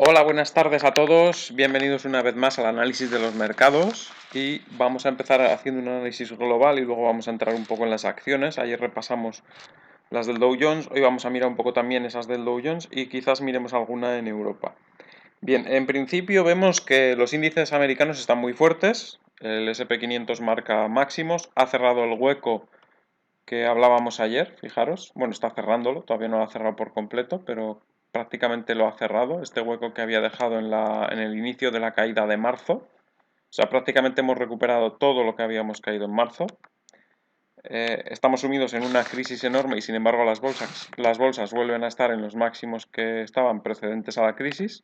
Hola, buenas tardes a todos. Bienvenidos una vez más al análisis de los mercados y vamos a empezar haciendo un análisis global y luego vamos a entrar un poco en las acciones. Ayer repasamos las del Dow Jones, hoy vamos a mirar un poco también esas del Dow Jones y quizás miremos alguna en Europa. Bien, en principio vemos que los índices americanos están muy fuertes, el SP 500 marca máximos, ha cerrado el hueco que hablábamos ayer, fijaros, bueno, está cerrándolo, todavía no lo ha cerrado por completo, pero prácticamente lo ha cerrado, este hueco que había dejado en el inicio de la caída de marzo, o sea, prácticamente hemos recuperado todo lo que habíamos caído en marzo. Estamos sumidos en una crisis enorme y sin embargo las bolsas vuelven a estar en los máximos que estaban precedentes a la crisis.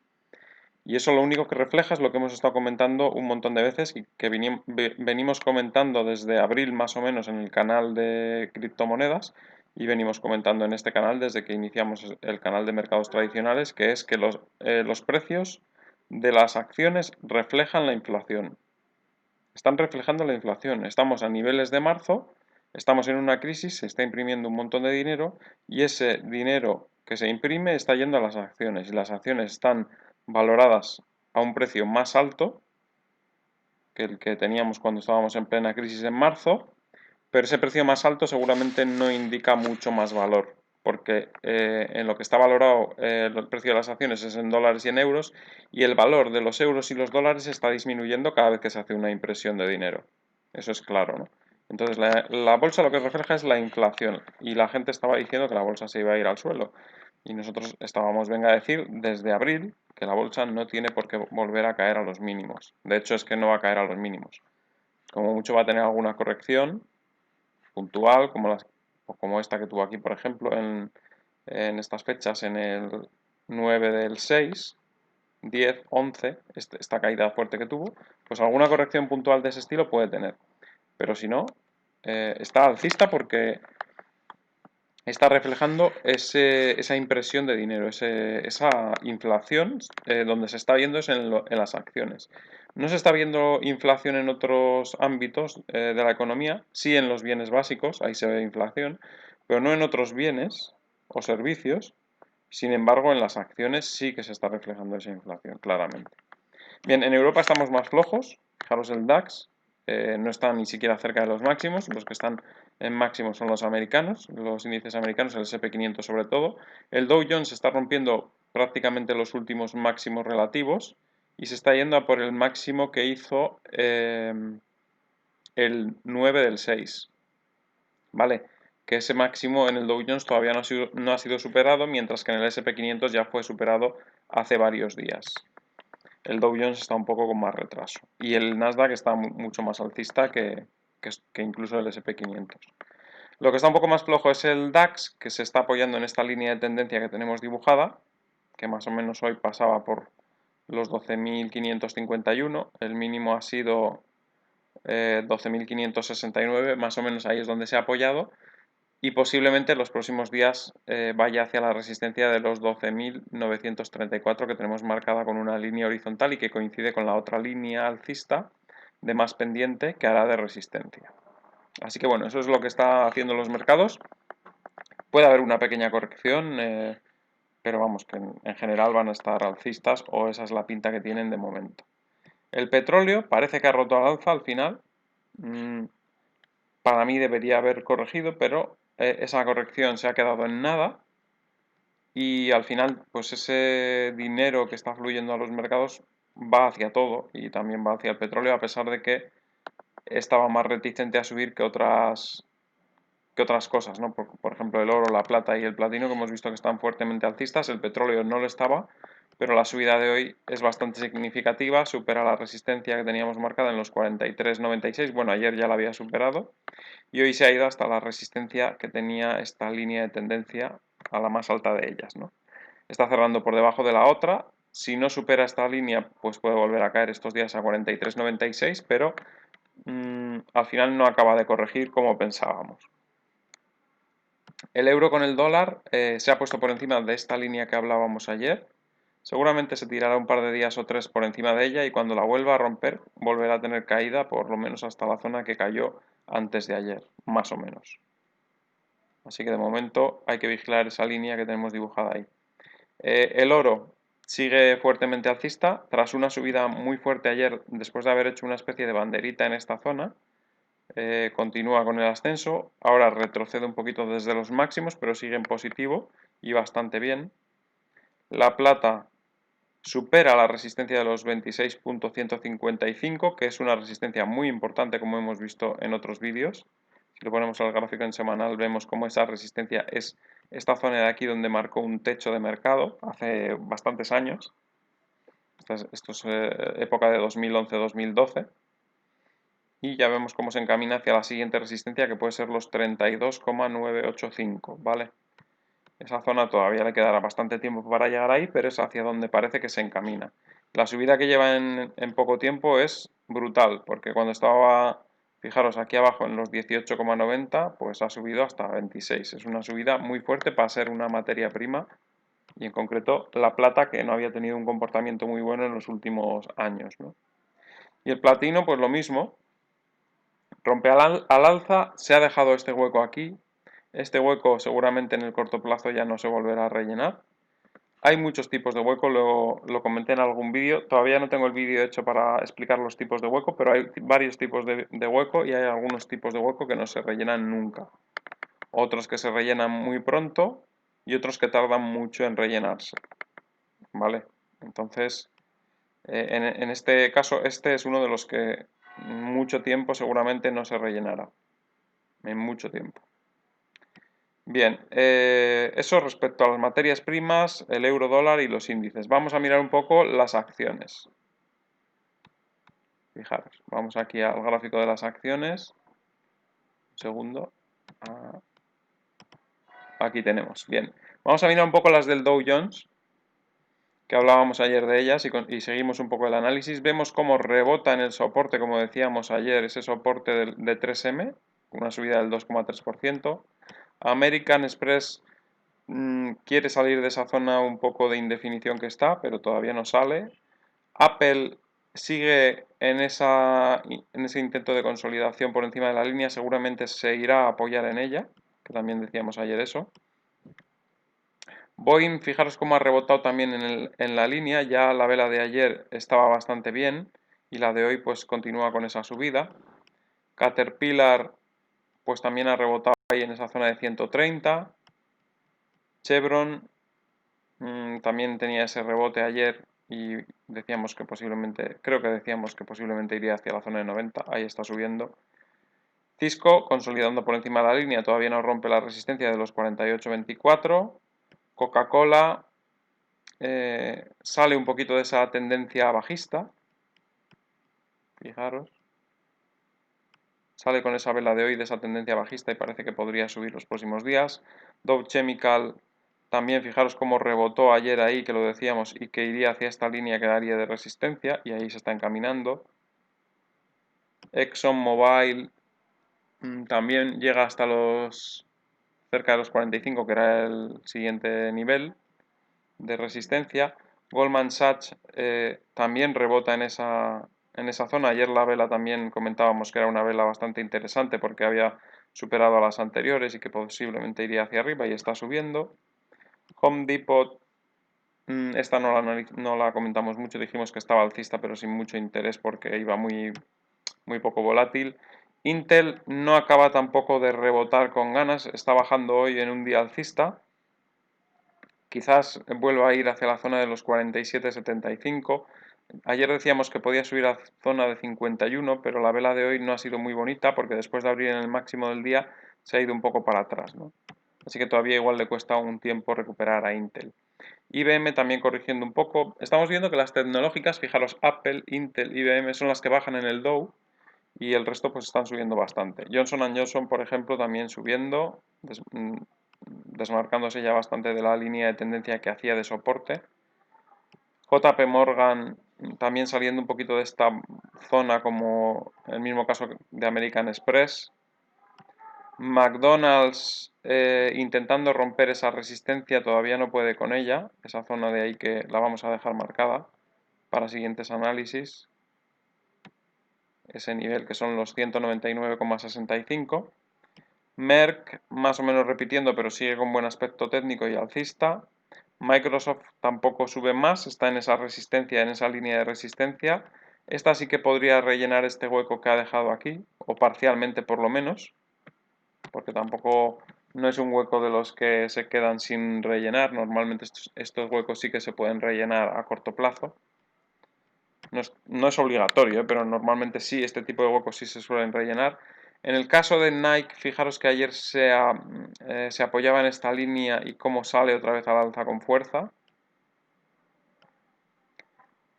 Y eso lo único que refleja es lo que hemos estado comentando un montón de veces y que venimos comentando desde abril más o menos en el canal de criptomonedas y venimos comentando en este canal desde que iniciamos el canal de mercados tradicionales, que es que los precios de las acciones reflejan la inflación. Están reflejando la inflación. Estamos a niveles de marzo, estamos en una crisis, se está imprimiendo un montón de dinero y ese dinero que se imprime está yendo a las acciones y las acciones están valoradas a un precio más alto que el que teníamos cuando estábamos en plena crisis en marzo, pero ese precio más alto seguramente no indica mucho más valor, porque en lo que está valorado el precio de las acciones es en dólares y en euros, y el valor de los euros y los dólares está disminuyendo cada vez que se hace una impresión de dinero. Eso es claro, ¿no? Entonces la bolsa lo que refleja es la inflación, y la gente estaba diciendo que la bolsa se iba a ir al suelo. Y nosotros estábamos, venga a decir, desde abril que la bolsa no tiene por qué volver a caer a los mínimos. De hecho, es que no va a caer a los mínimos. Como mucho va a tener alguna corrección puntual, o como esta que tuvo aquí, por ejemplo, en estas fechas, en el 9 del 6, 10, 11, esta caída fuerte que tuvo, pues alguna corrección puntual de ese estilo puede tener. Pero si no, está alcista porque está reflejando esa impresión de dinero, esa inflación, donde se está viendo es en las acciones. No se está viendo inflación en otros ámbitos de la economía, sí en los bienes básicos, ahí se ve inflación, pero no en otros bienes o servicios. Sin embargo, en las acciones sí que se está reflejando esa inflación, claramente. Bien, en Europa estamos más flojos. Fijaros el DAX, no está ni siquiera cerca de los máximos. Los que están en máximos son los americanos, los índices americanos, el SP 500 sobre todo. El Dow Jones está rompiendo prácticamente los últimos máximos relativos y se está yendo a por el máximo que hizo el 9 del 6. ¿Vale? Que ese máximo en el Dow Jones todavía no ha sido superado, mientras que en el SP 500 ya fue superado hace varios días. El Dow Jones está un poco con más retraso. Y el Nasdaq está mucho más alcista que incluso el SP 500. Lo que está un poco más flojo es el DAX, que se está apoyando en esta línea de tendencia que tenemos dibujada, que más o menos hoy pasaba por los 12.551. El mínimo ha sido 12.569, más o menos ahí es donde se ha apoyado y posiblemente en los próximos días vaya hacia la resistencia de los 12.934 que tenemos marcada con una línea horizontal y que coincide con la otra línea alcista de más pendiente que hará de resistencia. Así que bueno, eso es lo que está haciendo los mercados. Puede haber una pequeña corrección, pero vamos, que en general van a estar alcistas o esa es la pinta que tienen de momento. El petróleo parece que ha roto al alza al final. Para mí debería haber corregido, pero esa corrección se ha quedado en nada y al final pues ese dinero que está fluyendo a los mercados va hacia todo y también va hacia el petróleo a pesar de que estaba más reticente a subir que otras cosas, ¿no? Por ejemplo, el oro, la plata y el platino, que hemos visto que están fuertemente alcistas, el petróleo no lo estaba, pero la subida de hoy es bastante significativa, supera la resistencia que teníamos marcada en los 43,96, bueno, ayer ya la había superado, y hoy se ha ido hasta la resistencia que tenía esta línea de tendencia a la más alta de ellas, ¿no? Está cerrando por debajo de la otra, si no supera esta línea, pues puede volver a caer estos días a 43,96, pero al final no acaba de corregir como pensábamos. El euro con el dólar se ha puesto por encima de esta línea que hablábamos ayer. Seguramente se tirará un par de días o tres por encima de ella y cuando la vuelva a romper volverá a tener caída por lo menos hasta la zona que cayó antes de ayer, más o menos. Así que de momento hay que vigilar esa línea que tenemos dibujada ahí. El oro sigue fuertemente alcista, tras una subida muy fuerte ayer, después de haber hecho una especie de banderita en esta zona, continúa con el ascenso, ahora retrocede un poquito desde los máximos, pero sigue en positivo y bastante bien. La plata supera la resistencia de los 26.155, que es una resistencia muy importante como hemos visto en otros vídeos. Si lo ponemos al gráfico en semanal vemos cómo esa resistencia es esta zona de aquí donde marcó un techo de mercado hace bastantes años. Esto es época de 2011-2012. Y ya vemos cómo se encamina hacia la siguiente resistencia, que puede ser los 32,985, ¿vale? Esa zona todavía le quedará bastante tiempo para llegar ahí, pero es hacia donde parece que se encamina. La subida que lleva en poco tiempo es brutal, porque cuando estaba, fijaros, aquí abajo en los 18,90, pues ha subido hasta 26. Es una subida muy fuerte para ser una materia prima, y en concreto la plata, que no había tenido un comportamiento muy bueno en los últimos años, ¿no? Y el platino, pues lo mismo, rompe al alza, se ha dejado este hueco aquí. Este hueco seguramente en el corto plazo ya no se volverá a rellenar. Hay muchos tipos de hueco, lo comenté en algún vídeo. Todavía no tengo el vídeo hecho para explicar los tipos de hueco, pero hay varios tipos de hueco y hay algunos tipos de hueco que no se rellenan nunca. Otros que se rellenan muy pronto y otros que tardan mucho en rellenarse. ¿Vale? Entonces, en este caso, este es uno de los que mucho tiempo seguramente no se rellenará. En mucho tiempo. Bien, eso respecto a las materias primas, el euro dólar y los índices. Vamos a mirar un poco las acciones. Fijaros, vamos aquí al gráfico de las acciones. Un segundo. Aquí tenemos. Bien, vamos a mirar un poco las del Dow Jones, que hablábamos ayer de ellas y seguimos un poco el análisis. Vemos cómo rebota en el soporte, como decíamos ayer, ese soporte de 3M, una subida del 2,3%. American Express quiere salir de esa zona un poco de indefinición que está, pero todavía no sale. Apple sigue en ese intento de consolidación por encima de la línea, seguramente se irá a apoyar en ella, que también decíamos ayer eso. Boeing, fijaros cómo ha rebotado también en la línea, ya la vela de ayer estaba bastante bien y la de hoy pues continúa con esa subida. Caterpillar pues también ha rebotado ahí en esa zona de 130. Chevron también tenía ese rebote ayer y decíamos que posiblemente, creo que decíamos que posiblemente iría hacia la zona de 90, ahí está subiendo. Cisco, consolidando por encima de la línea, todavía no rompe la resistencia de los 48,24. Coca-Cola sale un poquito de esa tendencia bajista, fijaros. Sale con esa vela de hoy de esa tendencia bajista y parece que podría subir los próximos días. Dow Chemical también, fijaros cómo rebotó ayer ahí, que lo decíamos, y que iría hacia esta línea que daría de resistencia, y ahí se está encaminando. ExxonMobil también llega hasta cerca de los 45, que era el siguiente nivel de resistencia. Goldman Sachs también rebota en esa zona. Ayer la vela también comentábamos que era una vela bastante interesante porque había superado a las anteriores y que posiblemente iría hacia arriba y está subiendo. Home Depot, esta no la comentamos mucho, dijimos que estaba alcista pero sin mucho interés porque iba muy poco volátil. Intel no acaba tampoco de rebotar con ganas, está bajando hoy en un día alcista. Quizás vuelva a ir hacia la zona de los 47,75. Ayer decíamos que podía subir a la zona de 51, pero la vela de hoy no ha sido muy bonita porque después de abrir en el máximo del día se ha ido un poco para atrás, ¿no? Así que todavía igual le cuesta un tiempo recuperar a Intel. IBM también corrigiendo un poco. Estamos viendo que las tecnológicas, fijaros, Apple, Intel, IBM son las que bajan en el Dow y el resto pues están subiendo bastante. Johnson Johnson, por ejemplo, también subiendo, desmarcándose ya bastante de la línea de tendencia que hacía de soporte. JP Morgan también saliendo un poquito de esta zona como el mismo caso de American Express. McDonald's intentando romper esa resistencia, todavía no puede con ella, esa zona de ahí que la vamos a dejar marcada para siguientes análisis. Ese nivel que son los 199,65. Merck más o menos repitiendo, pero sigue con buen aspecto técnico y alcista. Microsoft tampoco sube más, está en esa resistencia, en esa línea de resistencia. Esta sí que podría rellenar este hueco que ha dejado aquí, o parcialmente por lo menos, porque tampoco no es un hueco de los que se quedan sin rellenar. Normalmente estos huecos sí que se pueden rellenar a corto plazo. No es obligatorio, pero normalmente sí, este tipo de huecos sí se suelen rellenar. En el caso de Nike, fijaros que ayer se apoyaba en esta línea y cómo sale otra vez al alza con fuerza.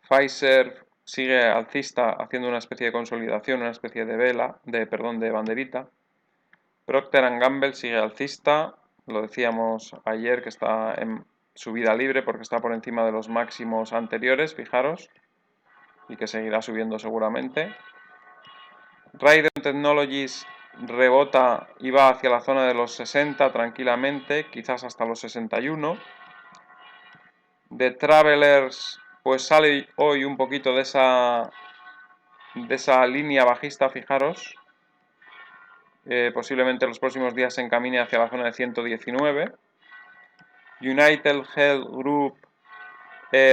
Pfizer sigue alcista haciendo una especie de consolidación, una especie de de banderita. Procter Gamble sigue alcista, lo decíamos ayer que está en subida libre porque está por encima de los máximos anteriores, fijaros, y que seguirá subiendo seguramente. Raiden Technologies rebota y va hacia la zona de los 60 tranquilamente, quizás hasta los 61. The Travelers pues sale hoy un poquito de esa línea bajista, fijaros. Posiblemente los próximos días se encamine hacia la zona de 119. United Health Group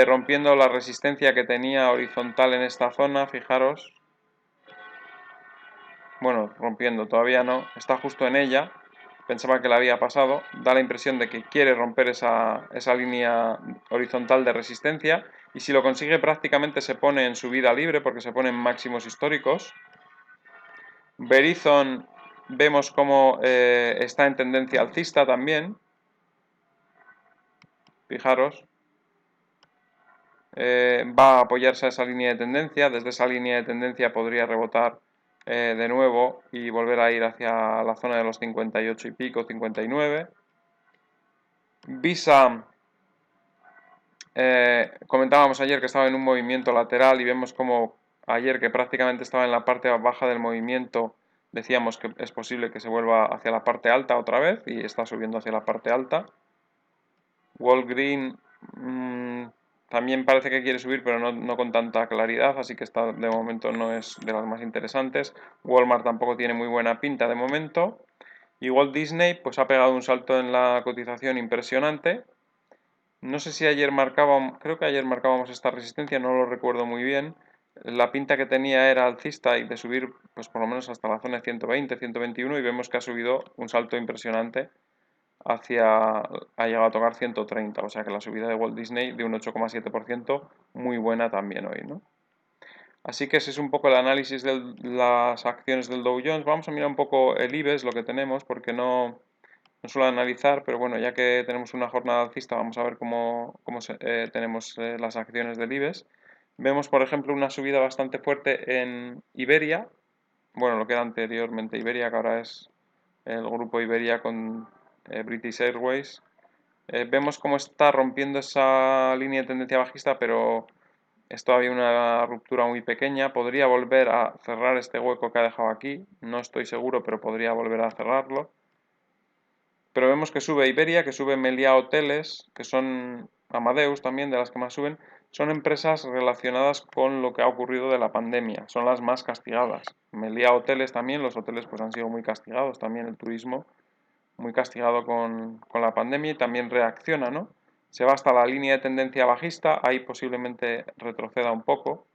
rompiendo la resistencia que tenía horizontal en esta zona, fijaros. Bueno, rompiendo, todavía no, está justo en ella. Pensaba que la había pasado. Da la impresión de que quiere romper esa línea horizontal de resistencia. Y si lo consigue prácticamente se pone en subida libre porque se pone en máximos históricos. Verizon vemos cómo está en tendencia alcista también. Fijaros. Va a apoyarse a esa línea de tendencia. Desde esa línea de tendencia podría rebotar de nuevo y volver a ir hacia la zona de los 58 y pico, 59. Visa, comentábamos ayer que estaba en un movimiento lateral y vemos como ayer que prácticamente estaba en la parte baja del movimiento, decíamos que es posible que se vuelva hacia la parte alta otra vez y está subiendo hacia la parte alta. Walgreen también parece que quiere subir, pero no con tanta claridad, así que de momento no es de las más interesantes. Walmart tampoco tiene muy buena pinta de momento. Y Walt Disney pues ha pegado un salto en la cotización impresionante. No sé si ayer creo que ayer marcábamos esta resistencia, no lo recuerdo muy bien. La pinta que tenía era alcista y de subir pues por lo menos hasta la zona de 120, 121 y vemos que ha subido un salto impresionante ha llegado a tocar 130, o sea que la subida de Walt Disney de un 8,7% muy buena también hoy, ¿no? Así que ese es un poco el análisis de las acciones del Dow Jones. Vamos a mirar un poco el IBEX, lo que tenemos, porque no suelo analizar, pero bueno, ya que tenemos una jornada alcista, vamos a ver cómo tenemos las acciones del IBEX. Vemos, por ejemplo, una subida bastante fuerte en Iberia, bueno, lo que era anteriormente Iberia, que ahora es el grupo Iberia con British Airways. Vemos cómo está rompiendo esa línea de tendencia bajista, pero es todavía una ruptura muy pequeña. Podría volver a cerrar este hueco que ha dejado aquí. No estoy seguro, pero podría volver a cerrarlo. Pero vemos que sube Iberia, que sube Meliá Hoteles, que son Amadeus también, de las que más suben. Son empresas relacionadas con lo que ha ocurrido de la pandemia. Son las más castigadas. Meliá Hoteles también, los hoteles pues han sido muy castigados, también el turismo muy castigado con la pandemia y también reacciona, ¿no? Se va hasta la línea de tendencia bajista, ahí posiblemente retroceda un poco.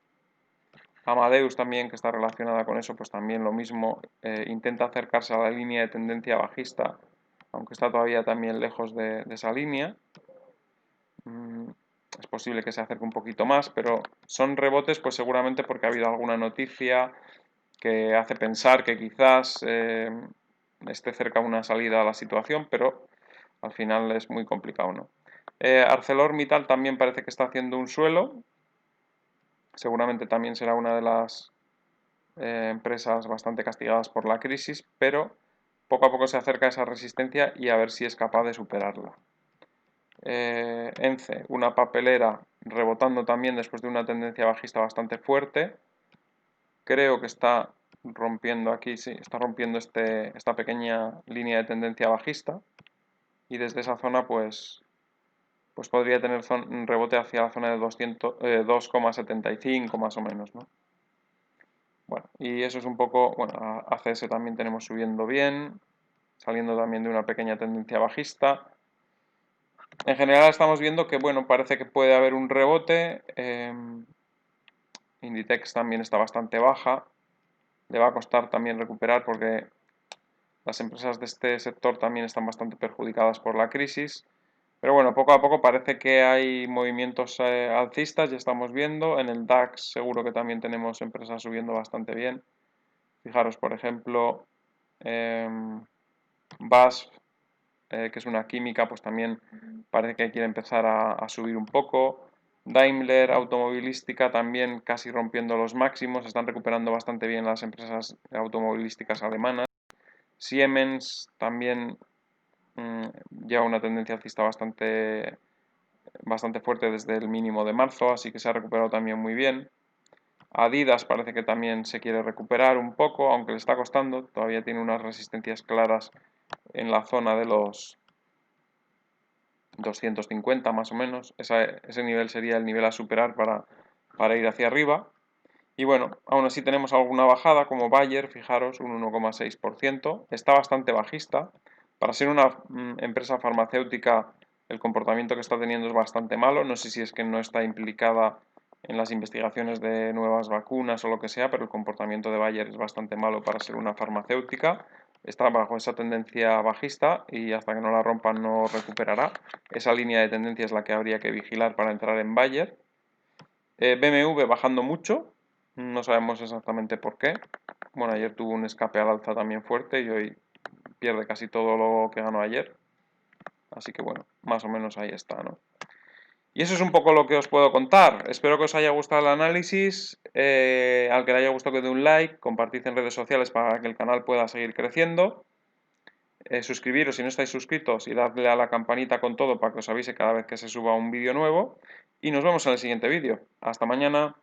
Amadeus también, que está relacionada con eso, pues también lo mismo, intenta acercarse a la línea de tendencia bajista, aunque está todavía también lejos de esa línea. Es posible que se acerque un poquito más, pero son rebotes pues seguramente porque ha habido alguna noticia que hace pensar que quizás esté cerca una salida a la situación, pero al final es muy complicado, ¿no? ArcelorMittal también parece que está haciendo un suelo, seguramente también será una de las empresas bastante castigadas por la crisis, pero poco a poco se acerca a esa resistencia y a ver si es capaz de superarla. ENCE, una papelera rebotando también después de una tendencia bajista bastante fuerte. Creo que está rompiendo aquí, sí, está rompiendo esta pequeña línea de tendencia bajista y desde esa zona pues podría tener un rebote hacia la zona de 2,75 más o menos, ¿no? Bueno, y eso es un poco, bueno, ACS también tenemos subiendo bien, saliendo también de una pequeña tendencia bajista. En general estamos viendo que, bueno, parece que puede haber un rebote. Inditex también está bastante baja. Le va a costar también recuperar porque las empresas de este sector también están bastante perjudicadas por la crisis. Pero bueno, poco a poco parece que hay movimientos alcistas, ya estamos viendo. En el DAX seguro que también tenemos empresas subiendo bastante bien. Fijaros, por ejemplo, BASF, que es una química, pues también parece que quiere empezar a subir un poco. Daimler, automovilística, también casi rompiendo los máximos, están recuperando bastante bien las empresas automovilísticas alemanas. Siemens también lleva una tendencia alcista bastante fuerte desde el mínimo de marzo, así que se ha recuperado también muy bien. Adidas parece que también se quiere recuperar un poco, aunque le está costando, todavía tiene unas resistencias claras en la zona de los 250 más o menos. Ese nivel sería el nivel a superar para ir hacia arriba. Y bueno, aún así tenemos alguna bajada como Bayer, fijaros, un 1,6%. Está bastante bajista. Para ser una empresa farmacéutica, el comportamiento que está teniendo es bastante malo. No sé si es que no está implicada en las investigaciones de nuevas vacunas o lo que sea, pero el comportamiento de Bayer es bastante malo para ser una farmacéutica. Está bajo esa tendencia bajista y hasta que no la rompan no recuperará. Esa línea de tendencia es la que habría que vigilar para entrar en Bayer. BMW bajando mucho, no sabemos exactamente por qué. Bueno, ayer tuvo un escape al alza también fuerte y hoy pierde casi todo lo que ganó ayer. Así que bueno, más o menos ahí está, ¿no? Y eso es un poco lo que os puedo contar. Espero que os haya gustado el análisis. Al que le haya gustado que dé un like, compartid en redes sociales para que el canal pueda seguir creciendo. Suscribiros si no estáis suscritos y dadle a la campanita con todo para que os avise cada vez que se suba un vídeo nuevo. Y nos vemos en el siguiente vídeo. Hasta mañana.